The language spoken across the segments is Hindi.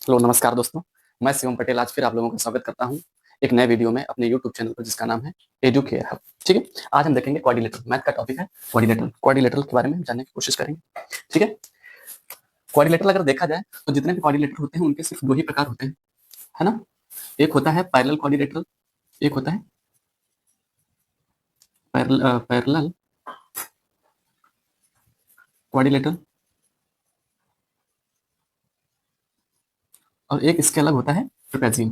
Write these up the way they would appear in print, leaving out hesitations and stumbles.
हेलो नमस्कार दोस्तों। मैं शिवम पटेल आज फिर आप लोगों का स्वागत करता हूं एक नए वीडियो में अपने यूट्यूब चैनल पर जिसका नाम है एडुकेयर हब। ठीक है, आज हम देखेंगे क्वाड्रिलेटरल। मैथ का टॉपिक है क्वाड्रिलेटरल। क्वाड्रिलेटरल के बारे में जानने की कोशिश करेंगे। ठीक है, क्वाड्रिलेटरल अगर देखा जाए तो जितने भी क्वाड्रिलेटरल होते हैं उनके सिर्फ दो ही प्रकार होते हैं, है ना। एक होता है पैरेलल क्वाड्रिलेटरल, एक होता है पैरेलल क्वाड्रिलेटरल, और एक इसके अलग होता है ट्रेपेजियम।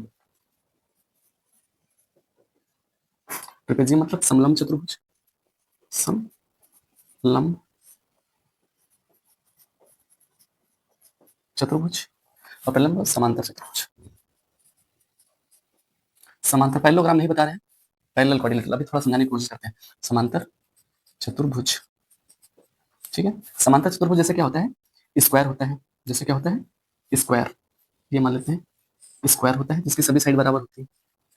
ट्रेपेजियम मतलब समलंब चतुर्भुज, समलंब चतुर्भुज, और पैरेलल समांतर चतुर्भुज। समांतर पैरेललोग्राम नहीं बता रहे हैं, पैरेलल क्वाड्रिलेटरल अभी थोड़ा समझाने की कोशिश करते हैं। समांतर चतुर्भुज, ठीक है। समांतर चतुर्भुज जैसे क्या होता है, स्क्वायर होता है। जैसे क्या होता है, स्क्वायर। ये मान लेते हैं स्क्वायर होता है जिसकी सभी साइड बराबर होती है,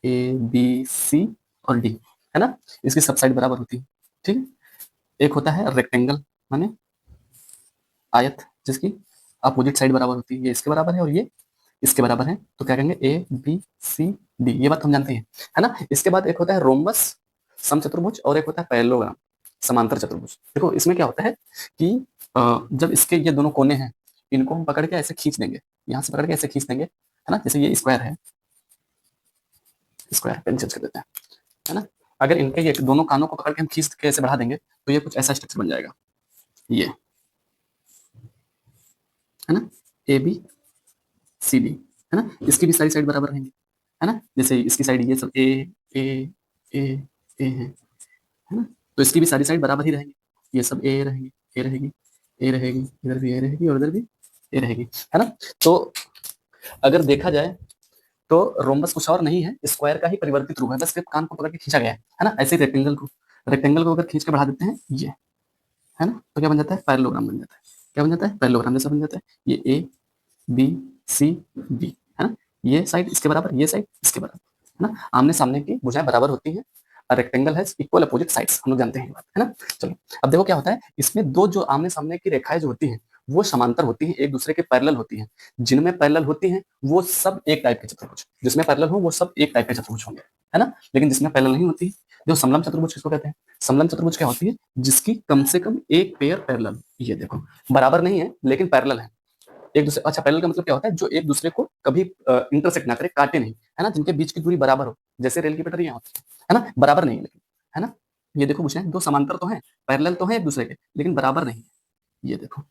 ए बी सी और डी, है ना। इसकी सब साइड बराबर होती है, ठीक है। एक होता है रेक्टेंगल, माने आयत, जिसकी अपोजिट साइड बराबर होती है। ये इसके बराबर है और ये इसके बराबर है, तो क्या कहेंगे, ए बी सी डी। ये बात हम जानते हैं, है ना। इसके बाद एक होता है रोम्बस समचतुर्भुज, और एक होता है पैरेललोग्राम समांतर चतुर्भुज। देखो इसमें क्या होता है कि जब इसके ये दोनों कोने हैं, इनको हम पकड़ के ऐसे खींच देंगे, यहाँ से पकड़ के ऐसे खींच देंगे, है ना। जैसे ये स्क्वायर है, स्क्वायर पेन चेंज कर देते हैं, है ना। अगर इनके ये दोनों कानों को पकड़ के हम खींच के ऐसे बढ़ा देंगे तो ये कुछ ऐसा स्ट्रक्चर बन जाएगा, ये, है ना, ए बी सी डी, है ना। इसकी भी सारी साइड बराबर रहेंगी, है ना। जैसे इसकी साइड ये सब ए ए ए ए है ना, तो इसकी भी सारी साइड बराबर ही रहेंगी। ये सब ए रहेंगी, ए रहेगी, ए रहेगी, इधर भी ए रहेगी और इधर भी ए रहेगी, है ना। तो अगर देखा जाए तो रोम्बस कुछ और नहीं है, स्क्वायर का ही परिवर्तित रूप है, बस सिर्फ कान को पकड़ के खींचा गया है ना। ऐसे ही रेक्टेंगल को अगर खींच के बढ़ा देते हैं ये, है ना, तो क्या बन जाता है, पैरेललोग्राम बन जाता है। क्या बन जाता है, पैरेललोग्राम जैसा बन जाता है। ये ए बी सी डी, है ना। ये साइड इसके बराबर, ये साइड इसके बराबर, है ना। आमने सामने की भुजाएं बराबर होती हैं। Rectangle has equal opposite sides, हम लोग जानते हैं ये बात, है ना। चलो अब देखो क्या होता है, इसमें दो जो आमने सामने की रेखाएं जो होती हैं वो समांतर होती हैं, एक दूसरे के पैरेलल होती हैं। जिनमें पैरेलल होती हैं वो सब एक टाइप के चतुर्भुज, जिसमें पैरेलल हो वो सब एक टाइप के चतुर्भुज होंगे, है ना। लेकिन जिसमें पैरेलल नहीं होती, जो समलंब चतुर्भुज किसको कहते हैं, समलंब चतुर्भुज क्या होती है, जिसकी कम से कम एक पेयर पैरेलल, ये देखो बराबर नहीं है लेकिन पैरेलल है एक दूसरे। अच्छा, पैरेलल का मतलब क्या होता है, जो एक दूसरे को कभी इंटरसेक्ट ना करे, काटे नहीं, है ना, जिनके बीच की दूरी बराबर हो, जैसे रेल की पटरियां होती है ना, बराबर नहीं है लेकिन, है ना। ये देखो पूछे दो समांतर तो हैं, पैरेलल तो है एक दूसरे के, लेकिन बराबर नहीं है। ये देखो,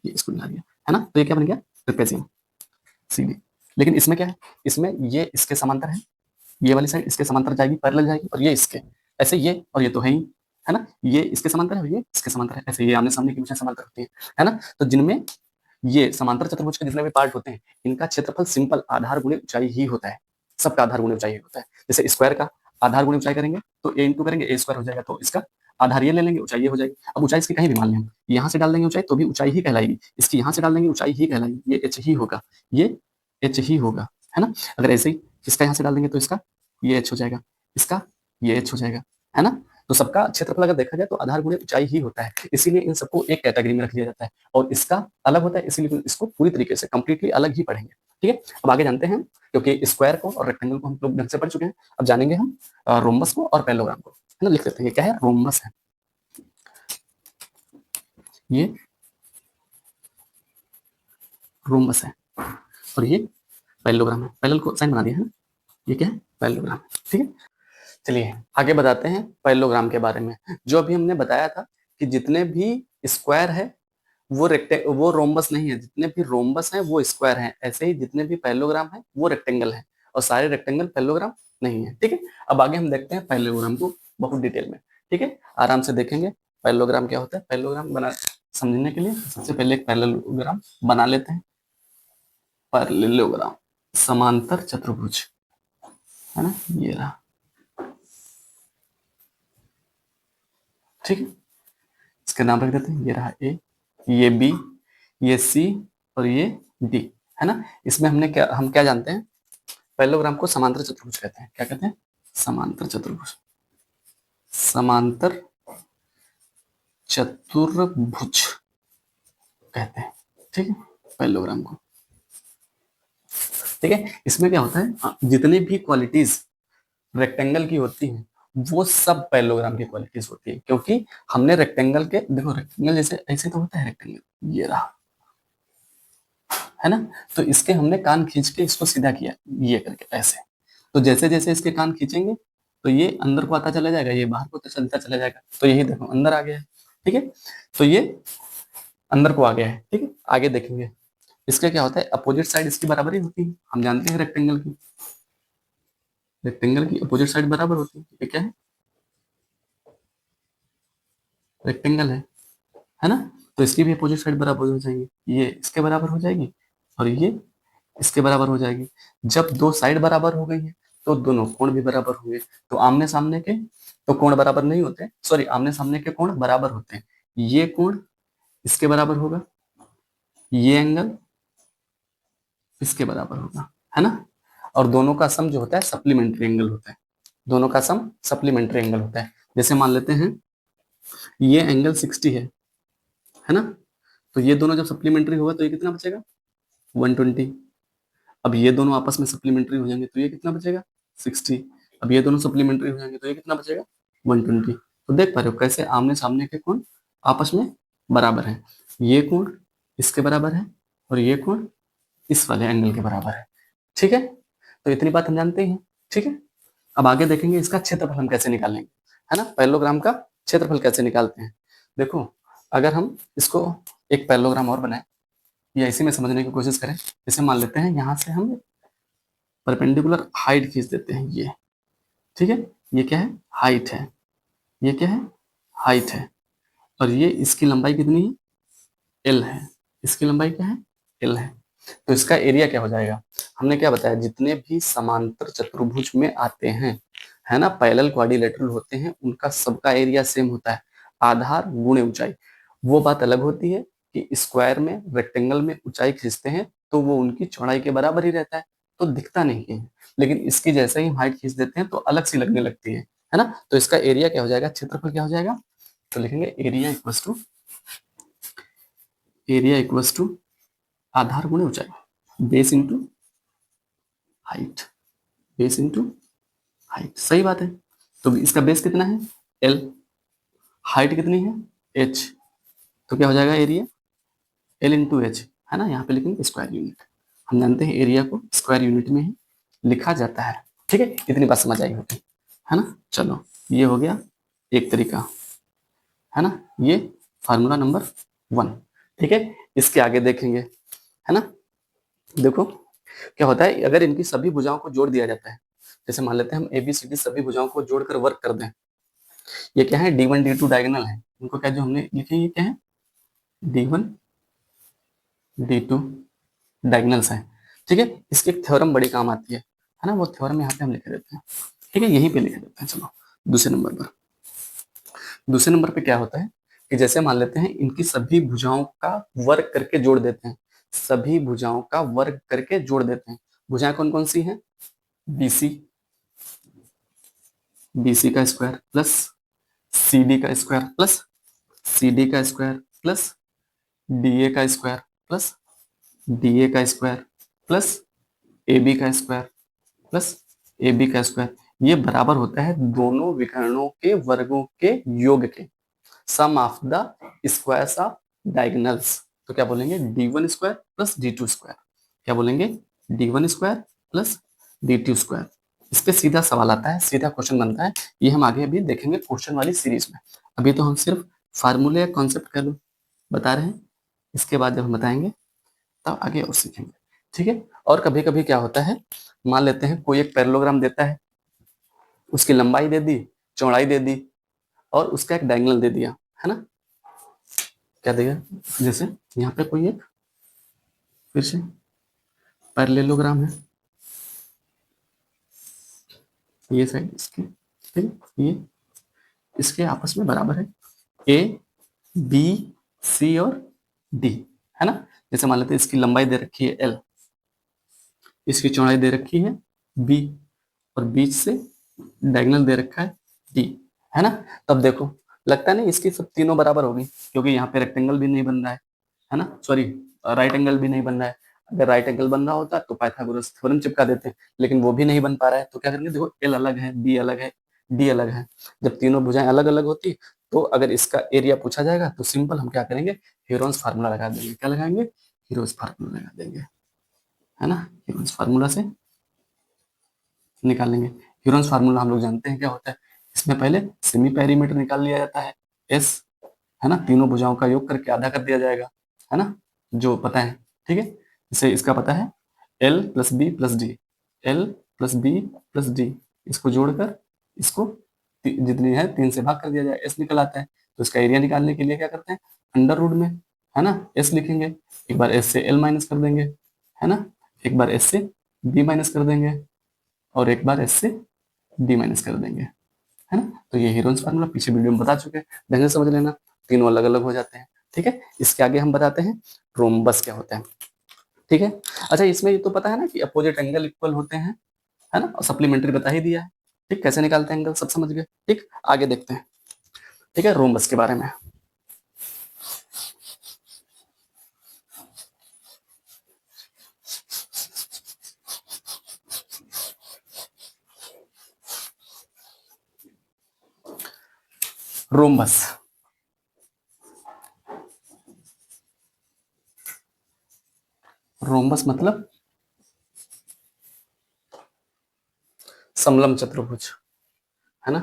ये इसको मिला दिया, है ना, तो ये क्या बन गया, ट्रेपेजियम सीधी। लेकिन इसमें क्या है, इसमें ये इसके समांतर है, ये वाली साइड इसके समांतर जाएगी, पैरेलल जाएगी, और ये इसके, ऐसे ये और ये तो है ही, है ना। ये इसके समांतर है और ये इसके समांतर है, ऐसे ये आमने सामने की भुजाएं समांतर होती है ना। तो जिनमें ये समांतर चतुर्भुज के जितने भी पार्ट होते हैं, इनका क्षेत्रफल सिंपल आधार गुणे ऊंचाई ही होता है। सबका आधार गुणे ऊंचाई ही होता है। जैसे स्क्वायर का आधार गुणे ऊंचाई करेंगे तो ए इंटू करेंगे, ए स्क्वायर हो जाएगा, तो इसका आधार ये ले लेंगे, ऊंचाई ये हो जाएगी। अब ऊंचाई इसकी कहीं भी मान लें, यहाँ से डाल देंगे ऊंचाई तो भी ऊंचाई ही कहलाएगी, इसकी यहाँ से डाल देंगे ऊंचाई ही कहलाएगी, ये एच ही होगा, ये एच ही होगा, है ना। अगर ऐसे ही इसका यहाँ से डाल देंगे तो इसका ये एच हो जाएगा, इसका ये एच हो जाएगा, है ना। तो सबका क्षेत्रफल अगर देखा जाए तो आधार गुणे ऊंचाई ही होता है, इसीलिए इन सबको एक कैटेगरी में रख लिया जाता है, और इसका अलग होता है, इसीलिए इसको पूरी तरीके से कंप्लीटली अलग ही पढ़ेंगे। ठीक है, अब आगे जानते हैं, क्योंकि स्क्वायर को और रेक्टेंगल को हम लोग ढंग से पढ़ चुके हैं, अब जानेंगे हम रोम्बस को और पैरेललोग्राम को, है ना। लिख लेते हैं, ये क्या है, रोम्बस है, ये रोम्बस है, और ये पैरेललोग्राम है। पैरेलल को साइन बना दिया है ना, ये क्या है, पैरेललोग्राम, ठीक है। चलिए आगे बताते हैं पैरेललोग्राम के बारे में। जो अभी हमने बताया था कि जितने भी स्क्वायर है वो रोम्बस नहीं है, जितने भी रोम्बस हैं वो स्क्वायर हैं, ऐसे ही जितने भी पैरेललोग्राम हैं वो रेक्टेंगल हैं, और सारे रेक्टेंगल पैरेललोग्राम नहीं है, ठीक है। अब आगे हम देखते हैं पैरेललोग्राम को बहुत डिटेल में, ठीक है, आराम से देखेंगे पैरेललोग्राम क्या होता है। पैरेललोग्राम बना समझने के लिए सबसे पहले एक पैरेललोग्राम बना लेते हैं। पैरेललोग्राम समांतर चतुर्भुज, है ना, ये रहा, ठीक है। इसका नाम रख देते हैं, ये रहा ए, ये बी, ये सी और ये डी, है ना। इसमें हम क्या जानते हैं, पैरेललोग्राम को समांतर चतुर्भुज कहते हैं। क्या कहते हैं, समांतर चतुर्भुज, समांतर चतुर्भुज कहते हैं, ठीक है, पैरेललोग्राम को। ठीक है, इसमें क्या होता है, जितने भी क्वालिटीज रेक्टेंगल की होती हैं वो सब पैरेललोग्राम की क्वालिटीज होती है, क्योंकि हमने रेक्टेंगल के, देखो रेक्टेंगल जैसे ऐसे तो होता है रेक्टेंगल, ये रहा, है ना, तो इसके हमने कान खींच के इसको सीधा किया, ये करके ऐसे, तो जैसे जैसे इसके कान खींचेंगे तो ये अंदर को आता चला जाएगा, ये बाहर को तो चलता चला जाएगा, तो यही देखो अंदर आ गया है। ठीक है, तो ये अंदर को आ गया है। ठीक है, आगे देखेंगे इसका क्या होता है, अपोजिट साइड इसकी बराबर ही होती है, हम जानते हैं रेक्टेंगल की, रेक्टेंगल की अपोजिट साइड बराबर होती है, ये क्या है, रेक्टेंगल है ना, तो इसकी भी अपोजिट साइड बराबर हो जाएगी, ये इसके बराबर हो जाएगी और ये इसके बराबर हो जाएगी। जब दो साइड बराबर हो गई है तो दोनों कोण भी बराबर होंगे, तो आमने सामने के तो कोण बराबर नहीं होते, सॉरी आमने सामने के कोण बराबर होते हैं, ये कोण इसके बराबर होगा, ये एंगल इसके बराबर होगा, है ना, और दोनों का सम जो होता है सप्लीमेंट्री एंगल होता है, दोनों का सम सप्लीमेंट्री एंगल होता है। जैसे मान लेते हैं ये एंगल 60 है ना, तो ये दोनों जब सप्लीमेंट्री होगा तो ये कितना बचेगा, 120। अब ये दोनों आपस में सप्लीमेंट्री हो जाएंगे तो ये कितना बचेगा, 60। अब ये दोनों सप्लीमेंट्री हो जाएंगे तो ये कितना बचेगा, 120। तो देख पा रहे हो कैसे आमने सामने के कोण आपस में बराबर है, ये कोण इसके बराबर है और ये कोण इस वाले एंगल के बराबर है। ठीक है, तो इतनी बात हम जानते हैं। ठीक है, अब आगे देखेंगे इसका क्षेत्रफल हम कैसे निकालेंगे, है ना, पैरेललोग्राम का क्षेत्रफल कैसे निकालते हैं। देखो अगर हम इसको एक पैरेललोग्राम और बनाए या इसी में समझने की कोशिश करें, जैसे मान लेते हैं यहाँ से हम परपेंडिकुलर हाइट खींच देते हैं ये, ठीक है, ये क्या है, हाइट है, ये क्या है, हाइट है, और ये इसकी लंबाई कितनी है, एल है, इसकी लंबाई क्या है, एल है, तो इसका एरिया क्या हो जाएगा, हमने क्या बताया, जितने भी समांतर चतुर्भुज में आते हैं, है ना, पैरेलल क्वाड्रिलेटरल होते हैं, उनका सबका एरिया सेम होता है, आधार गुणे ऊंचाई। वो बात अलग होती है कि स्क्वायर में रेक्टेंगल में ऊंचाई खींचते हैं तो वो उनकी चौड़ाई के बराबर ही रहता है, तो दिखता नहीं है, लेकिन इसकी जैसे ही हाइट खींच देते हैं तो अलग सी लगने लगती है ना, तो इसका एरिया क्या हो जाएगा, क्षेत्रफल क्या हो जाएगा, तो लिखेंगे एरिया इक्वल्स टू आधार गुणे ऊंचाई, base into height, base into height, सही बात है। तो इसका बेस कितना है, एल, हाइट कितनी है, एच, तो क्या हो जाएगा एरिया, एल इंटू एच, है ना, यहाँ पे लिखेंगे स्क्वायर यूनिट, हम जानते हैं एरिया को स्क्वायर यूनिट में ही लिखा जाता है। ठीक है, इतनी बात समझ आई होगी, है ना, चलो ये हो गया एक तरीका, है ना, ये फार्मूला नंबर 1। ठीक है, इसके आगे देखेंगे, है ना, देखो क्या होता है अगर इनकी सभी भुजाओं को जोड़ दिया जाता है, जैसे मान लेते हैं हम ABCD सभी भुजाओं को जोड़कर वर्क कर दें, ये क्या है, D1 D2 डायगोनल है, इनको क्या जो हमने लिखे ये क्या है, D1 D2 डायगोनल्स है। ठीक है, इसकी एक थ्योरम बड़ी काम आती है ना, वो थ्योरम यहाँ पे हम लिख देते हैं। ठीक है, यहीं पे लिख देते हैं। चलो दूसरे नंबर पे क्या होता है कि जैसे मान लेते हैं इनकी सभी भुजाओं का वर्ग करके जोड़ देते हैं, सभी भुजाओं का वर्ग करके जोड़ देते हैं, भुजाएं कौन कौन सी हैं, BC, BC का स्क्वायर प्लस CD का स्क्वायर प्लस CD का स्क्वायर प्लस DA का स्क्वायर प्लस DA का स्क्वायर प्लस AB का स्क्वायर प्लस AB का स्क्वायर, ये बराबर होता है दोनों विकर्णों के वर्गों के योग के, sum of the squares of diagonals. तो क्या बोलेंगे, D1 square plus D2 square, क्या बोलेंगे, D1 square plus D2 square. इस पे सीधा सवाल आता है, सीधा क्वेश्चन बनता है, ये हम आगे अभी देखेंगे क्वेश्चन वाली सीरीज में। अभी तो हम सिर्फ फार्मूले या कॉन्सेप्ट कह लो बता रहे हैं, इसके बाद जब हम बताएंगे तब आगे और सीखेंगे। ठीक है, और कभी कभी क्या होता है, मान लेते हैं कोई एक पैरेललोग्राम देता है, उसकी लंबाई दे दी, चौड़ाई दे दी और उसका एक डायगोनल दे दिया, है ना, क्या देगा, जैसे यहाँ पे कोई एक फिर से पैरेललोग्राम है, ये साइड इसकी, ठीक है, ये इसके आपस में बराबर है, A B C और D, है ना, जैसे मान लेते हैं इसकी लंबाई दे रखी है L, इसकी चौड़ाई दे रखी है B और बीच से डायगोनल दे रखा है D, है ना, तब देखो लगता नहीं इसकी सब तीनों बराबर होगी, क्योंकि यहाँ पे रेक्टेंगल भी नहीं बन रहा है ना, सॉरी राइट एंगल भी नहीं बन रहा है, अगर राइट एंगल बन रहा होता तो पाइथागोरस थ्योरम चिपका देते, लेकिन वो भी नहीं बन पा रहा है, तो क्या करेंगे, देखो एल अलग है, बी अलग है, डी अलग है। जब तीनों भुजाएं अलग अलग होती तो अगर इसका एरिया पूछा जाएगा तो सिंपल हम क्या करेंगे, हीरोन्स फार्मूला लगा देंगे। क्या लगाएंगे, हीरोज फार्मूला लगा देंगे, है ना। हीरोन्स फार्मूला से निकाल लेंगे। ह्यूरन्स फार्मूला हम लोग जानते हैं क्या होता है। इसमें पहले सेमी पेरीमीटर निकाल लिया जाता है, एस, है ना, तीनों भुजाओं का योग करके आधा कर दिया जाएगा, है ना, जो पता है। ठीक है, जैसे इसका पता है L plus B plus D, L plus B plus D, इसको जोड़कर इसको जितनी है 3 से भाग कर दिया जाए, एस निकल आता है। तो इसका एरिया निकालने के लिए क्या करते हैं, अंडर रूट में, है ना, एस लिखेंगे। एक बार एस से एल माइनस कर देंगे, है ना, एक बार एस से बी माइनस कर देंगे, और एक बार एस से डी माइनस कर देंगे, है ना। तो ये हीरोन्स फार्मूला पीछे वीडियो में बता चुके हैं, ढंग से समझ लेना, तीनों अलग अलग हो जाते हैं। ठीक है, इसके आगे हम बताते हैं रोम्बस क्या होता है। ठीक है, अच्छा इसमें ये तो पता है ना कि अपोजिट एंगल इक्वल होते हैं, है ना, और सप्लीमेंट्री बता ही दिया है। ठीक, कैसे निकालते हैं एंगल सब समझ गए। ठीक, आगे देखते हैं। ठीक है, रोम्बस के बारे में। रोम्बस, रोम्बस मतलब समलम चतुर्भुज, है ना,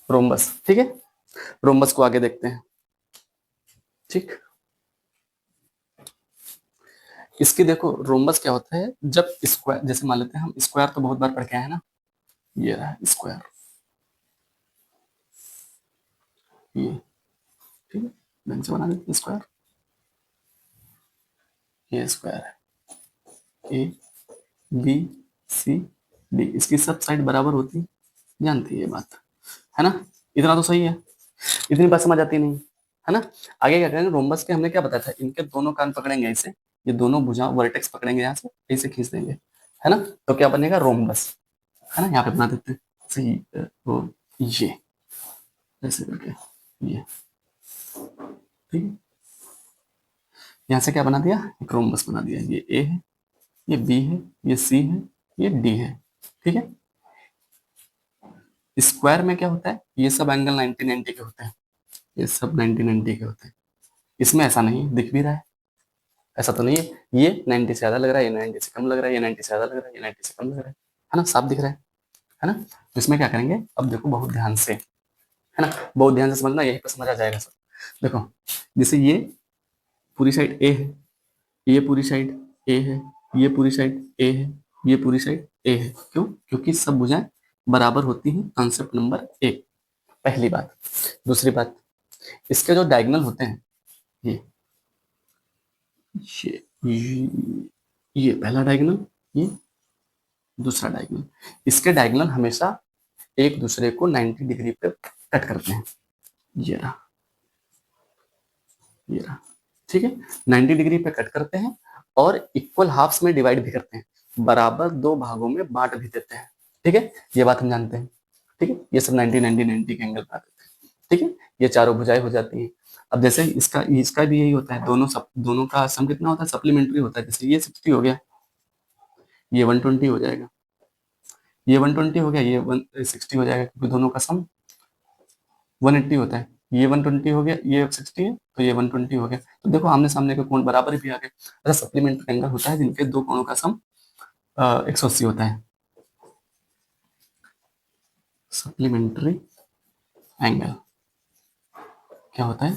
रोम्बस। ठीक है, रोम्बस को आगे देखते हैं। ठीक, इसकी देखो रोम्बस क्या होता है, जब स्क्वायर, जैसे मान लेते हैं हम, स्क्वायर तो बहुत बार पढ़ के आए हैं ना, ये रहा स्क्वायर, ये, ठीक है, ढंग से बना देते हैं स्क्वायर, ये स्क्वायर है, ए बी सी डी, इसकी सब साइड बराबर होती, जानती है ये बात, है ना। इतना तो सही है, इतनी बात समझ आती नहीं, है ना। आगे क्या करेंगे, रोम्बस के हमने क्या बताया था, इनके दोनों कान पकड़ेंगे ऐसे, ये दोनों भुजा वर्टेक्स पकड़ेंगे यहाँ से, ऐसे खींच देंगे, है ना, तो क्या बनेगा, रोम्बस, है ना। यहाँ पे बना देते हैं, सी वो ये ऐसे करके, ये, ठीक है, यहाँ से क्या बना दिया, एक रोम्बस बना दिया, ये ए है, ये बी है, ये सी है, ये डी है। ठीक है, स्क्वायर में क्या होता है, ये सब एंगल 90 90 के होते हैं, ये सब 90 90 के होते हैं। इसमें ऐसा नहीं दिख भी रहा है, ऐसा तो नहीं है ये 90 से ज्यादा लग रहा है, ये 90 से कम लग रहा है, ये 90 से ज्यादा लग रहा है, ये 90 से कम लग रहा है ना, साफ दिख रहा है ना। तो इसमें क्या करेंगे, अब देखो बहुत ध्यान से, है ना, बहुत ध्यान से समझना, यही पर समझ आ जाएगा सब। देखो, जैसे ये पूरी साइड ए है, ये पूरी साइड ए है, ये पूरी साइड ए है, ये पूरी साइड ए है, क्यों, क्योंकि सब भुजाएं बराबर होती हैं, कॉन्सेप्ट नंबर 1, पहली बात। दूसरी बात, इसके जो डायगोनल होते हैं, ये ये पहला डायगोनल, ये दूसरा डायगोनल, इसके डायगोनल हमेशा एक दूसरे को 90 डिग्री पे कट करते हैं, ये रहा, ये रहा, ठीक है, 90 डिग्री पे कट करते हैं, और इक्वल हाफ्स में डिवाइड भी करते हैं, बराबर दो भागों में बांट भी देते हैं। ठीक है, ये बात हम जानते हैं। ठीक है, ये सब 90 90 90 के एंगल बना देते हैं। ठीक है, ये चारों भुजाएं हो जाती हैं। अब जैसे इसका इसका भी यही होता है, दोनों का सम कितना होता है, सप्लीमेंट्री होता है। जैसे ये 60 हो गया, ये 120 हो जाएगा, ये 120 हो गया, ये 160 हो जाएगा, क्योंकि दोनों का सम 180 होता है। ये 120 हो गया, ये 60 है, तो ये 120 हो गया। तो देखो आमने सामने के कोण बराबर भी आ गए। ऐसा सप्लीमेंट्री एंगल होता है जिनके दो कोणों का सम 180 होता है, सप्लीमेंट्री एंगल क्या होता है,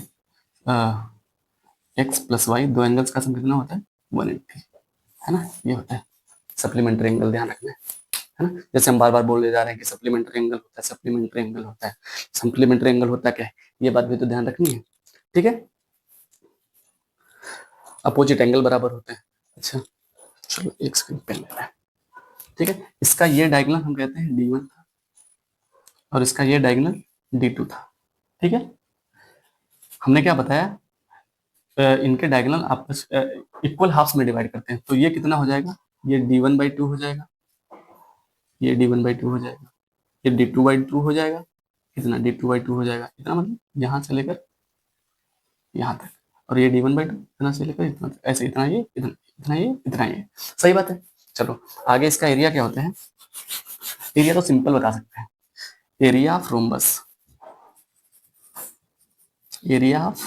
एक्स प्लस वाई, दो एंगल्स का सम कितना होता है, 180, है ना, ये होता है सप्लीमेंट्री एंगल, ध्यान रखना है ना। जैसे हम बार बार बोले जा रहे हैं कि सप्लीमेंट्री एंगल होता है, सप्लीमेंट्री एंगल होता है, सप्लीमेंट्री एंगल होता क्या है, ये बात भी तो ध्यान रखनी है। ठीक है, अपोजिट एंगल बराबर होते हैं। अच्छा चलो एक सेकंड पेन लेना है। ठीक है, इसका ये डायगोनल हम कहते हैं D1 था, और इसका ये डायगोनल D2 था। ठीक है, हमने क्या बताया, इनके डायगोनल आपस इक्वल हाफ्स में डिवाइड करते हैं, तो ये कितना हो जाएगा, ये D1/2 हो जाएगा, ये D1/2 हो जाएगा, ये D2/2 हो जाएगा, कितना D2/2 हो जाएगा, इतना मतलब यहाँ से लेकर यहाँ तक, और ये d1/2 इतना से लेकर इतना, ऐसे इतना ये इतना इतना ये इतना ये, सही बात है। चलो आगे इसका एरिया क्या होता है, एरिया तो सिंपल बता सकते हैं, area of rhombus, area of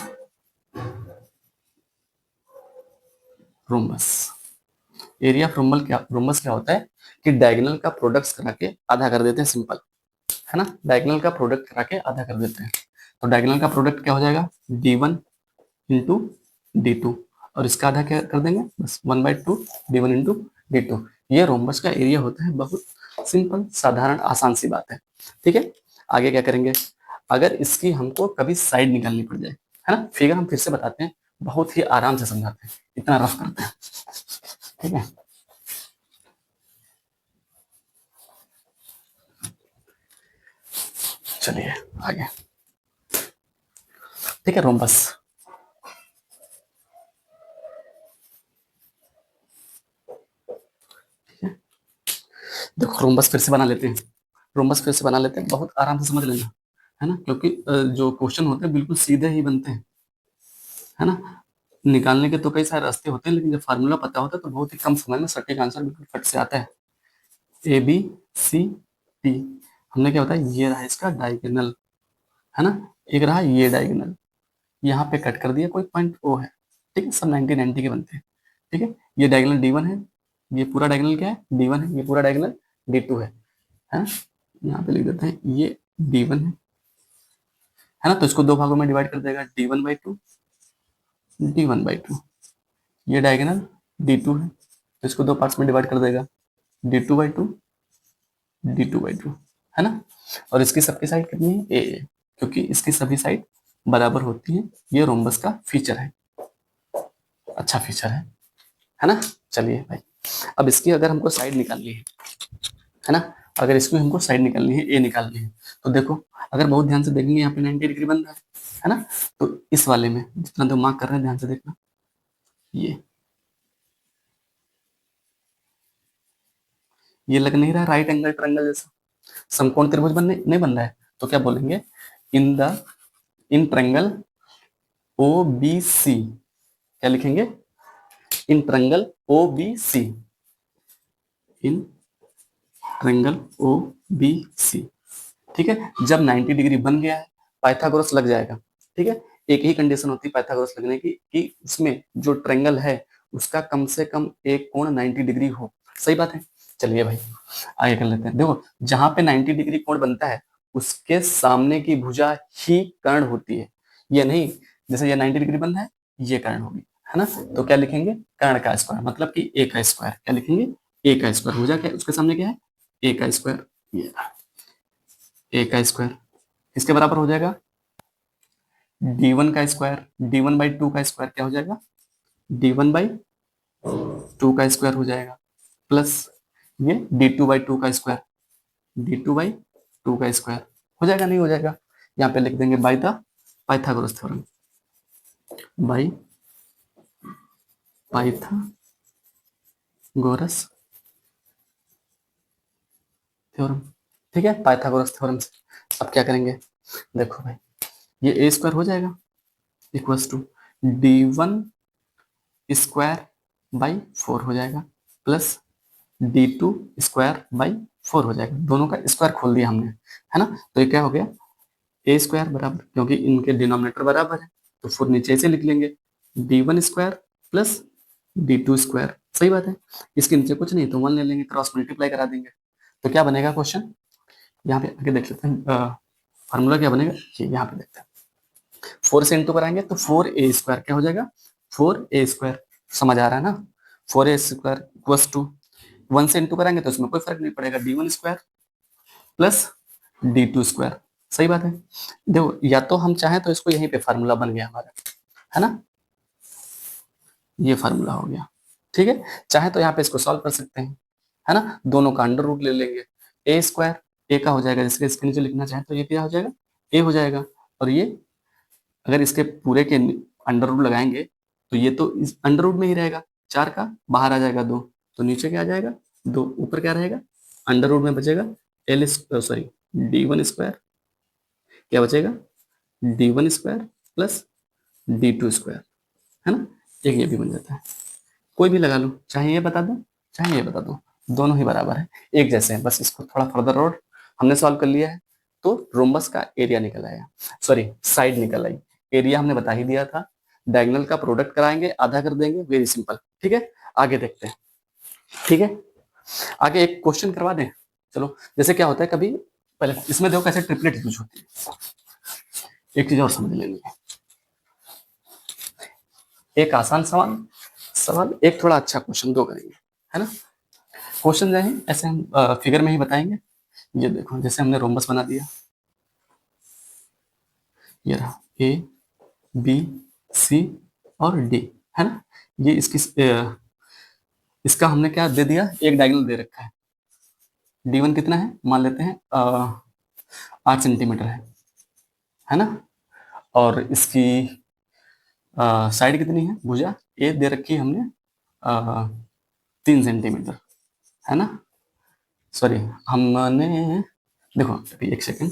rhombus, area of rhombus क्या होता है कि डायगोनल का प्रोडक्ट करा के आधा कर देते हैं, सिंपल है ना, डायगोनल का प्रोडक्ट करा के आधा कर देते हैं। तो डायगोनल का प्रोडक्ट क्या हो जाएगा, d1 इंटू d2, और इसका आधा क्या कर देंगे, बस 1/2 d1 इंटू d2। ये रोम्बस का एरिया होता है, बहुत सिंपल साधारण आसान सी बात है। ठीक है, आगे क्या करेंगे, अगर इसकी हमको कभी साइड निकालनी पड़ जाए, है ना, फिगर हम फिर से बताते हैं, बहुत ही आराम से समझाते हैं, इतना रफ करते हैं। ठीक है, चलिए आगे। ठीक है, रोम्बस, देखो रोम्बस फिर से बना लेते हैं, रोम्बस फिर से बना लेते हैं, बहुत आराम से समझ लेना, है ना, क्योंकि जो क्वेश्चन होते हैं बिल्कुल सीधे ही बनते हैं, है ना, निकालने के तो कई सारे रास्ते होते हैं, लेकिन जब फार्मूला पता होता है तो बहुत ही कम समय में सटीक आंसर बिल्कुल फट से आता है। ए बी सी डी, हमने क्या बताया, ये रहा इसका डायगोनल, है ना, एक रहा ये डायगोनल, यहाँ पे कट कर दिया, कोई पॉइंट ओ है, ठीक है, सब 90 90 के बनते हैं। ठीक है, ये डायगोनल d1 है, ये पूरा डायगोनल क्या है, d1 है, ये पूरा डायगोनल d2 है ना, यहाँ पे लिख देते हैं ये d1 है ना, तो इसको दो भागों में डिवाइड कर देगा, d1/2 d1/2, ये डायगोनल d2 है, तो इसको दो पार्ट्स में डिवाइड कर देगा, d2/2 d2/2, है ना, और इसकी सबकी साइड कितनी है, ए, क्योंकि इसकी सभी साइड बराबर होती है, ये रोम्बस का फीचर है, अच्छा फीचर है ना। चलिए भाई, अब इसकी अगर हमको साइड निकालनी है ना, अगर इसकी हमको साइड निकालनी है, ए निकालनी है, तो देखो अगर बहुत ध्यान से देखेंगे यहाँ पे 90 डिग्री बन रहा है ना, तो इस वाले में जितना तो मार्क कर रहे हैं ध्यान से देखना, ये लग नहीं रहा राइट एंगल ट्रायंगल जैसा, समकोण त्रिभुज बनने नहीं बन रहा है, तो क्या बोलेंगे, in the in triangle O B C, क्या लिखेंगे, in triangle O B C, in triangle O B C. ठीक है, जब 90 डिग्री बन गया है, पाइथागोरस लग जाएगा। ठीक है, एक ही कंडीशन होती है पाइथागोरस लगने की, कि उसमें जो ट्रायंगल है उसका कम से कम एक कोण 90 डिग्री हो, सही बात है। चलिए भाई आगे कर लेते हैं, देखो जहां पे 90 डिग्री कोण बनता है उसके सामने की भुजा ही कर्ण होती है, ये नहीं, जैसे ये 90 डिग्री बन रहा है, ये कर्ण होगी, है ना, तो क्या लिखेंगे, कर्ण का स्क्वायर, मतलब कि ए का स्क्वायर, क्या लिखेंगे, ए का स्क्वायर, भुजा क्या उसके सामने क्या है, ए का स्क्वायर, ये ए का स्क्वायर, इसके बराबर हो जाएगा d1 का स्क्वायर, d1/2 का स्क्वायर क्या हो जाएगा, d1/2 का स्क्वायर हो जाएगा, प्लस ये d2/2 का स्क्वायर, d2/2 का स्क्वायर हो जाएगा, नहीं हो जाएगा, यहाँ पे लिख देंगे by the Pythagoras theorem, by Pythagoras theorem. ठीक है, पाइथागोरस थ्योरम से अब क्या करेंगे, देखो भाई ये ए स्क्वायर हो जाएगा इक्वल्स टू d1 स्क्वायर/4 हो जाएगा, प्लस d2 स्क्वायर/4 हो जाएगा, दोनों का स्क्वायर खोल दिया हमने, है ना, तो ये क्या हो गया, ए स्क्वायर बराबर, क्योंकि इनके डिनोमिनेटर बराबर है तो फिर नीचे से लिख लेंगे d1 square plus d2 square, सही बात है, इसके नीचे कुछ नहीं तो 1 ले लेंगे, क्रॉस मल्टीप्लाई करा देंगे, तो क्या बनेगा क्वेश्चन, यहाँ पे आगे देख लेते हैं फार्मूला क्या बनेगा, ये यहाँ पे देखते हैं, 4 से इंटू कराएंगे तो 4a² क्या हो जाएगा, 4a², समझ आ रहा है ना, 4a² इक्वल्स टू 1 से इंटू कराएंगे तो इसमें कोई फर्क नहीं पड़ेगा, d1 square plus d2 square, सही बात है। देखो या तो हम चाहें तो इसको यहीं पे फार्मूला बन गया हमारा, है ना, ये फार्मूला हो गया, ठीक है, चाहे तो यहाँ पे इसको सॉल्व कर सकते हैं, है ना, दोनों का अंडर रूट ले लेंगे, a² ए का हो जाएगा, जिसके इसके नीचे लिखना चाहे तो ये क्या हो जाएगा, ए हो जाएगा, और ये अगर इसके पूरे के अंडर रूट लगाएंगे तो ये तो इस अंडर रूट में ही रहेगा, 4 का बाहर आ जाएगा 2, तो नीचे क्या आ जाएगा 2, ऊपर क्या रहेगा, अंडर रूट में बचेगा एल सॉरी d1 स्क्वायर, क्या बचेगा d1 square plus d2 square, है ना, एक ये भी बन जाता है। कोई भी लगा लो, चाहे ये बता दो चाहे ये बता दो, दोनों ही बराबर है, एक जैसे हैं, बस इसको थोड़ा फर्दर और हमने सॉल्व कर लिया है तो रोम्बस का एरिया निकल आया, सॉरी साइड निकल आई। एरिया हमने बता ही दिया था, डायगोनल का प्रोडक्ट कराएंगे, आधा कर देंगे, वेरी सिंपल। ठीक है, आगे देखते हैं। ठीक है, आगे एक क्वेश्चन करवा दें। चलो, जैसे क्या होता है कभी, पहले इसमें देखो कैसे ट्रिपलेट यूज होती है, एक चीज और समझ लेंगे। एक आसान सवाल सवाल एक थोड़ा अच्छा क्वेश्चन, दो करेंगे, है ना। क्वेश्चन जो है ऐसे हम फिगर में ही बताएंगे। ये देखो, जैसे हमने रोम्बस बना दिया, ये रहा ए बी सी और डी, है ना। ये इसका हमने क्या दे दिया, एक डायगोनल दे रखा है। D1 कितना है, मान लेते हैं 8 सेंटीमीटर है ना। और इसकी साइड कितनी है, भुजा ए दे रखी है हमने 3 सेंटीमीटर, है ना। सॉरी, हमने देखो एक सेकंड,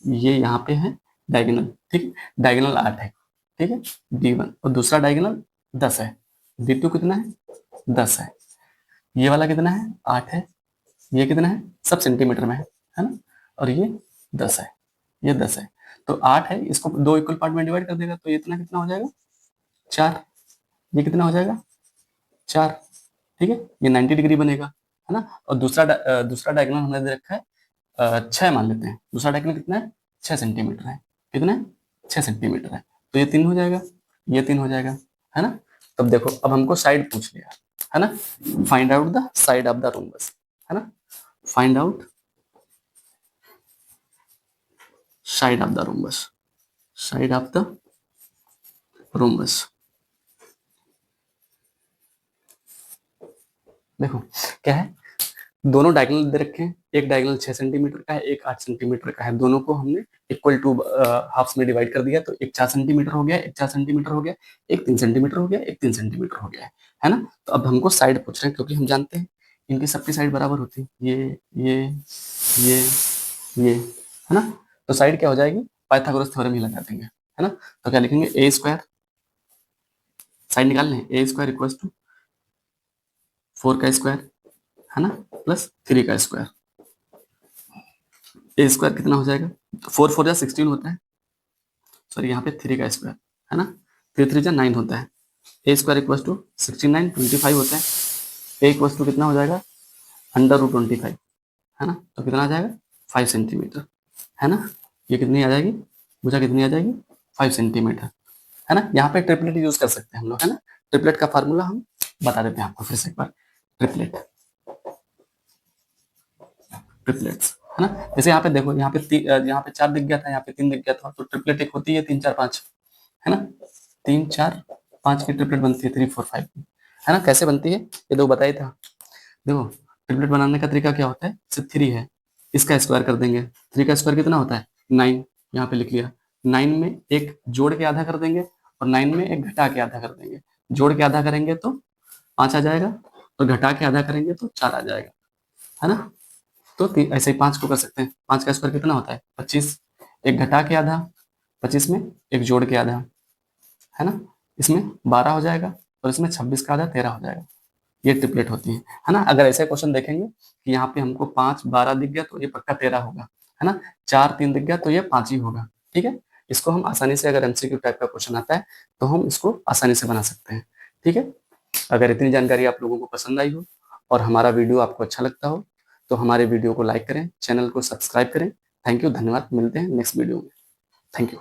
ये यहाँ पे है डायगोनल, ठीक, डायगोनल 8 है, ठीक है, D1, और दूसरा डायगोनल 10 है, D2 कितना है 10 है, ये वाला कितना है 8 है, ये कितना है सब सेंटीमीटर में है ना, और ये 10 है, ये 10 है, तो 8 है, इसको दो इक्वल पार्ट में डिवाइड कर देगा तो ये इतना कितना हो जाएगा 4, ये कितना हो जाएगा 4, ठीक है, ये 90 डिग्री बनेगा, है ना। और दूसरा डायगोनल हमने दे रखा है 6 मान लेते हैं, दूसरा डायगोनल कितना है 6 सेंटीमीटर है, कितना है 6 सेंटीमीटर है, तो ये 3 हो जाएगा, ये 3 हो जाएगा, है ना। तब देखो, अब हमको साइड पूछ लिया, है ना, find out the side of the rhombus, है ना, find out side of the rhombus, side of the rhombus. देखो क्या है, दोनों डायगोनल दे रखे हैं, एक डायगोनल 6 सेंटीमीटर का है, एक 8 सेंटीमीटर का है, दोनों को हमने इक्वल टू हाफ्स में डिवाइड कर दिया, तो एक 4 सेंटीमीटर हो गया, एक 4 सेंटीमीटर हो गया, एक 3 सेंटीमीटर हो गया, एक 3 सेंटीमीटर हो गया, है ना। तो अब हमको साइड पूछ रहे हैं, क्योंकि हम जानते हैं इनकी सबकी साइड बराबर होती है, ये ये ये, है ना। तो साइड क्या हो जाएगी, पाइथागोरस थ्योरम ही लगा देंगे, है ना। तो क्या लिखेंगे, ए स्क्वायर, साइड निकालने ए स्क्वायर इक्वल टू 4 का स्क्वायर, है ना, प्लस 3 का स्क्वायर, ए स्क्वायर कितना हो जाएगा, 4 4 जा 16 होता है, सॉरी यहाँ पे 3 का स्क्वायर, है ना, 3 3 जा 9 होता है, ए स्क्वायर इक्वल टू 69 25 होता है, ए इक्वल टू कितना हो जाएगा √25, है ना, तो कितना आ जाएगा 5 सेंटीमीटर, है ना। ये कितनी आ जाएगी, भुजा कितनी आ जाएगी 5 सेंटीमीटर, है ना। यहाँ पे ट्रिपलेट यूज कर सकते हैं हम लोग, है ना। ट्रिपलेट का फार्मूला हम बता देते हैं आपको फिर से एक बार, ट्रिपलेट्स, है ना। जैसे यहाँ पे देखो, यहाँ पे 4 दिख गया था, यहाँ पे 3 दिख गया था, तो ट्रिपलेट एक होती है 3 4 5, है ना, 3 4 5 की ट्रिपलेट बनती है 3 4 5 की, है ना। कैसे बनती है ये दो बताया था। देखो, ट्रिपलेट बनाने का तरीका क्या होता है, सिर्फ 3 है, इसका स्क्वायर कर देंगे, 3 का स्क्वायर कितना होता है 9, यहाँ पे लिख लिया, 9 में एक जोड़ के आधा कर देंगे और 9 में एक घटा के आधा कर देंगे, जोड़ के आधा करेंगे तो 5 आ जाएगा और घटा के आधा करेंगे तो 4 आ जाएगा, है ना। तो ऐसे ही 5 को कर सकते हैं, 5 का स्क्वायर कितना होता है 25, एक घटा के आधा, 25 में एक जोड़ के आधा, है ना, इसमें 12 हो जाएगा और इसमें 26 का आधा 13 हो जाएगा, ये ट्रिपलेट होती है ना। अगर ऐसे क्वेश्चन देखेंगे कि यहाँ पे हमको 5 12 दिख गया तो ये पक्का 13 होगा, है ना, 4 3 दिख गया तो ये 5 ही होगा, ठीक है। इसको हम आसानी से, अगर एमसीक्यू टाइप का क्वेश्चन आता है तो हम इसको आसानी से बना सकते हैं, ठीक है। अगर इतनी जानकारी आप लोगों को पसंद आई हो और हमारा वीडियो आपको अच्छा लगता हो तो हमारे वीडियो को लाइक करें, चैनल को सब्सक्राइब करें। थैंक यू, धन्यवाद, मिलते हैं नेक्स्ट वीडियो में। Thank you.